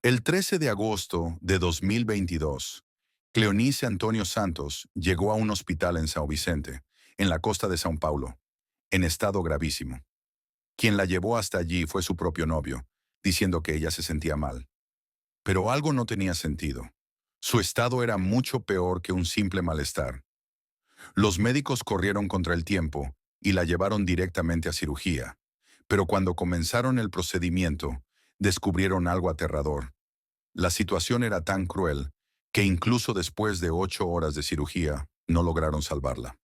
El 13 de agosto de 2022, Cleonice Antonio Santos llegó a un hospital en São Vicente, en la costa de São Paulo, en estado gravísimo. Quien la llevó hasta allí fue su propio novio, diciendo que ella se sentía mal. Pero algo no tenía sentido. Su estado era mucho peor que un simple malestar. Los médicos corrieron contra el tiempo y la llevaron directamente a cirugía. Pero cuando comenzaron el procedimiento, descubrieron algo aterrador. La situación era tan cruel que incluso después de 8 horas de cirugía, no lograron salvarla.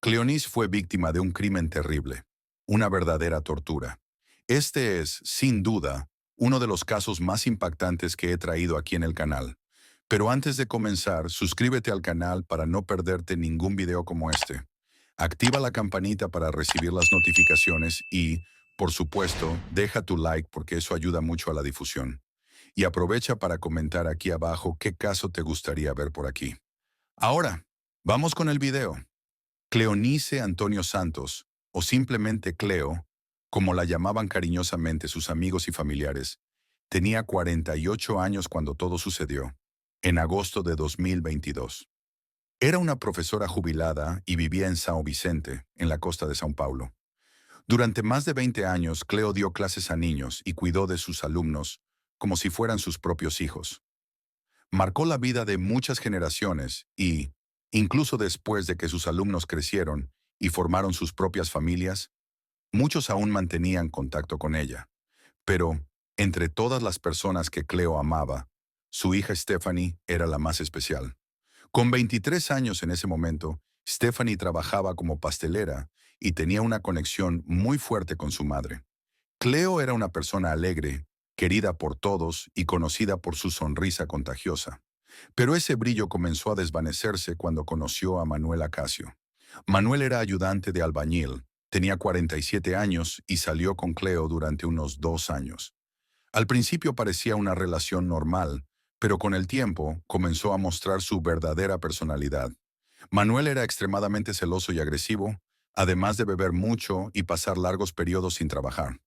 Cleonice fue víctima de un crimen terrible, una verdadera tortura. Este es, sin duda, uno de los casos más impactantes que he traído aquí en el canal. Pero antes de comenzar, suscríbete al canal para no perderte ningún video como este. Activa la campanita para recibir las notificaciones y, por supuesto, deja tu like porque eso ayuda mucho a la difusión. Y aprovecha para comentar aquí abajo qué caso te gustaría ver por aquí. Ahora, vamos con el video. Cleonice Antonio Santos, o simplemente Cleo, como la llamaban cariñosamente sus amigos y familiares, tenía 48 años cuando todo sucedió, en agosto de 2022. Era una profesora jubilada y vivía en São Vicente, en la costa de São Paulo. Durante más de 20 años, Cleo dio clases a niños y cuidó de sus alumnos como si fueran sus propios hijos. Marcó la vida de muchas generaciones y, incluso después de que sus alumnos crecieron y formaron sus propias familias, muchos aún mantenían contacto con ella. Pero, entre todas las personas que Cleo amaba, su hija Stephanie era la más especial. Con 23 años en ese momento, Stephanie trabajaba como pastelera y tenía una conexión muy fuerte con su madre. Cleo era una persona alegre, querida por todos y conocida por su sonrisa contagiosa. Pero ese brillo comenzó a desvanecerse cuando conoció a Manuel Acacio. Manuel era ayudante de albañil, tenía 47 años y salió con Cleo durante unos 2 años. Al principio parecía una relación normal, pero con el tiempo comenzó a mostrar su verdadera personalidad. Manuel era extremadamente celoso y agresivo, además de beber mucho y pasar largos periodos sin trabajar.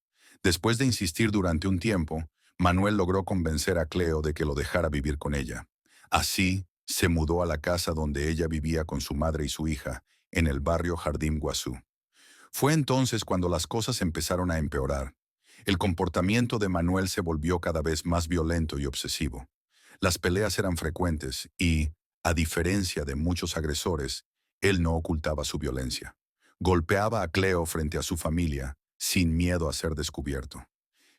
Después de insistir durante un tiempo, Manuel logró convencer a Cleo de que lo dejara vivir con ella. Así, se mudó a la casa donde ella vivía con su madre y su hija, en el barrio Jardín Guazú. Fue entonces cuando las cosas empezaron a empeorar. El comportamiento de Manuel se volvió cada vez más violento y obsesivo. Las peleas eran frecuentes y, a diferencia de muchos agresores, él no ocultaba su violencia. Golpeaba a Cleo frente a su familia, sin miedo a ser descubierto.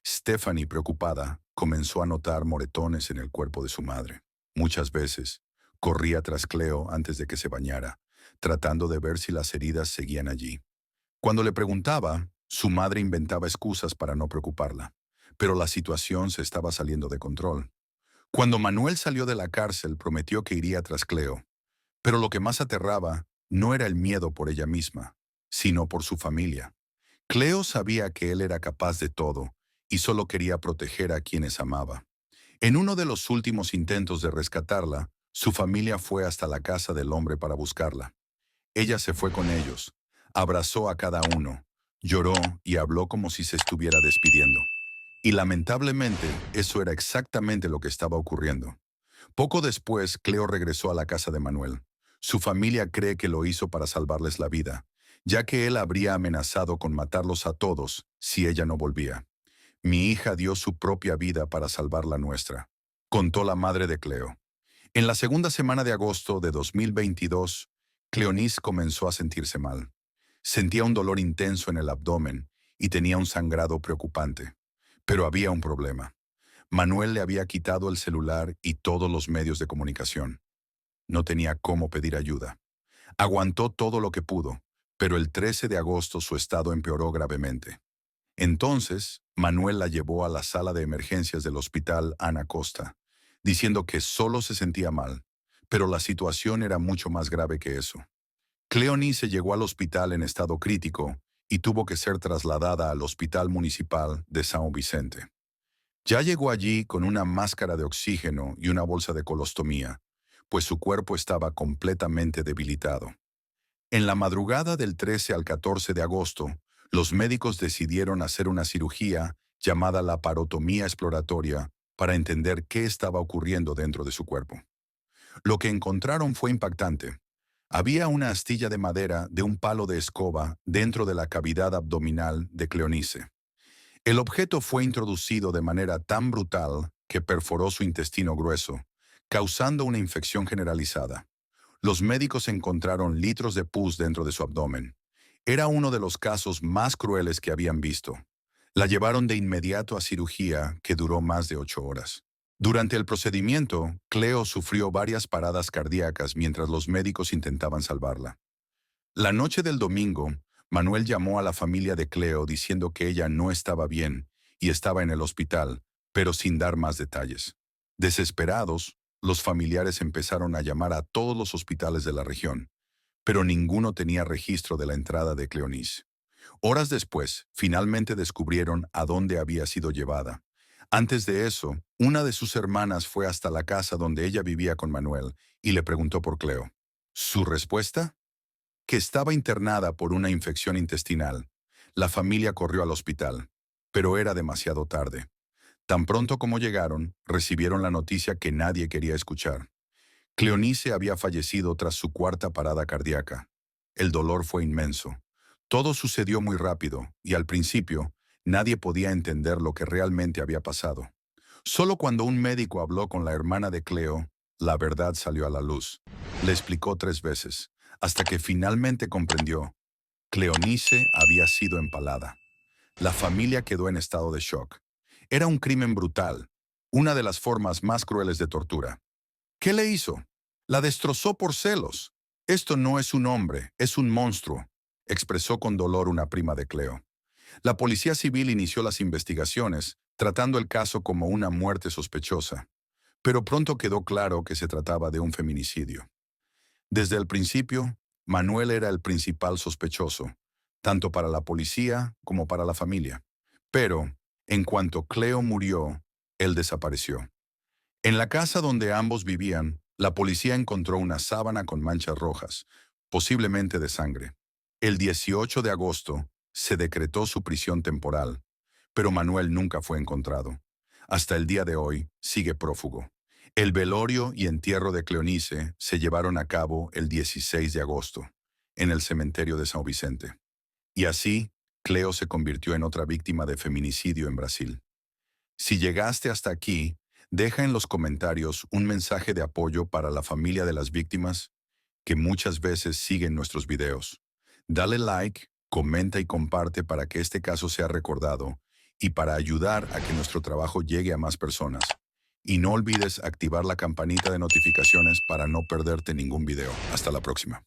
Stephanie, preocupada, comenzó a notar moretones en el cuerpo de su madre. Muchas veces, corría tras Cleo antes de que se bañara, tratando de ver si las heridas seguían allí. Cuando le preguntaba, su madre inventaba excusas para no preocuparla, pero la situación se estaba saliendo de control. Cuando Manuel salió de la cárcel, prometió que iría tras Cleo, pero lo que más aterraba no era el miedo por ella misma, sino por su familia. Cleo sabía que él era capaz de todo y solo quería proteger a quienes amaba. En uno de los últimos intentos de rescatarla, su familia fue hasta la casa del hombre para buscarla. Ella se fue con ellos, abrazó a cada uno, lloró y habló como si se estuviera despidiendo. Y lamentablemente, eso era exactamente lo que estaba ocurriendo. Poco después, Cleo regresó a la casa de Manuel. Su familia cree que lo hizo para salvarles la vida, ya que él habría amenazado con matarlos a todos si ella no volvía. Mi hija dio su propia vida para salvar la nuestra, contó la madre de Cleo. En la segunda semana de agosto de 2022, Cleonice comenzó a sentirse mal. Sentía un dolor intenso en el abdomen y tenía un sangrado preocupante. Pero había un problema. Manuel le había quitado el celular y todos los medios de comunicación. No tenía cómo pedir ayuda. Aguantó todo lo que pudo, pero el 13 de agosto su estado empeoró gravemente. Entonces, Manuel la llevó a la sala de emergencias del hospital Ana Costa, diciendo que solo se sentía mal, pero la situación era mucho más grave que eso. Cleonice llegó al hospital en estado crítico y tuvo que ser trasladada al Hospital Municipal de São Vicente. Ya llegó allí con una máscara de oxígeno y una bolsa de colostomía, pues su cuerpo estaba completamente debilitado. En la madrugada del 13 al 14 de agosto, los médicos decidieron hacer una cirugía llamada laparotomía exploratoria para entender qué estaba ocurriendo dentro de su cuerpo. Lo que encontraron fue impactante. Había una astilla de madera de un palo de escoba dentro de la cavidad abdominal de Cleonice. El objeto fue introducido de manera tan brutal que perforó su intestino grueso, causando una infección generalizada. Los médicos encontraron litros de pus dentro de su abdomen. Era uno de los casos más crueles que habían visto. La llevaron de inmediato a cirugía que duró más de 8 horas. Durante el procedimiento, Cleo sufrió varias paradas cardíacas mientras los médicos intentaban salvarla. La noche del domingo, Manuel llamó a la familia de Cleo diciendo que ella no estaba bien y estaba en el hospital, pero sin dar más detalles. Desesperados, los familiares empezaron a llamar a todos los hospitales de la región, pero ninguno tenía registro de la entrada de Cleonice. Horas después, finalmente descubrieron a dónde había sido llevada. Antes de eso, una de sus hermanas fue hasta la casa donde ella vivía con Manuel y le preguntó por Cleo. ¿Su respuesta? Que estaba internada por una infección intestinal. La familia corrió al hospital, pero era demasiado tarde. Tan pronto como llegaron, recibieron la noticia que nadie quería escuchar. Cleonice había fallecido tras su cuarta parada cardíaca. El dolor fue inmenso. Todo sucedió muy rápido, y al principio, nadie podía entender lo que realmente había pasado. Solo cuando un médico habló con la hermana de Cleo, la verdad salió a la luz. Le explicó 3 veces, hasta que finalmente comprendió. Cleonice había sido empalada. La familia quedó en estado de shock. Era un crimen brutal, una de las formas más crueles de tortura. ¿Qué le hizo? La destrozó por celos. Esto no es un hombre, es un monstruo, expresó con dolor una prima de Cleo. La policía civil inició las investigaciones, tratando el caso como una muerte sospechosa, pero pronto quedó claro que se trataba de un feminicidio. Desde el principio, Manuel era el principal sospechoso, tanto para la policía como para la familia. Pero, en cuanto Cleo murió, él desapareció. En la casa donde ambos vivían, la policía encontró una sábana con manchas rojas, posiblemente de sangre. El 18 de agosto se decretó su prisión temporal, pero Manuel nunca fue encontrado. Hasta el día de hoy sigue prófugo. El velorio y entierro de Cleonice se llevaron a cabo el 16 de agosto, en el cementerio de São Vicente. Y así, Cleo se convirtió en otra víctima de feminicidio en Brasil. Si llegaste hasta aquí, deja en los comentarios un mensaje de apoyo para la familia de las víctimas que muchas veces siguen nuestros videos. Dale like, comenta y comparte para que este caso sea recordado y para ayudar a que nuestro trabajo llegue a más personas. Y no olvides activar la campanita de notificaciones para no perderte ningún video. Hasta la próxima.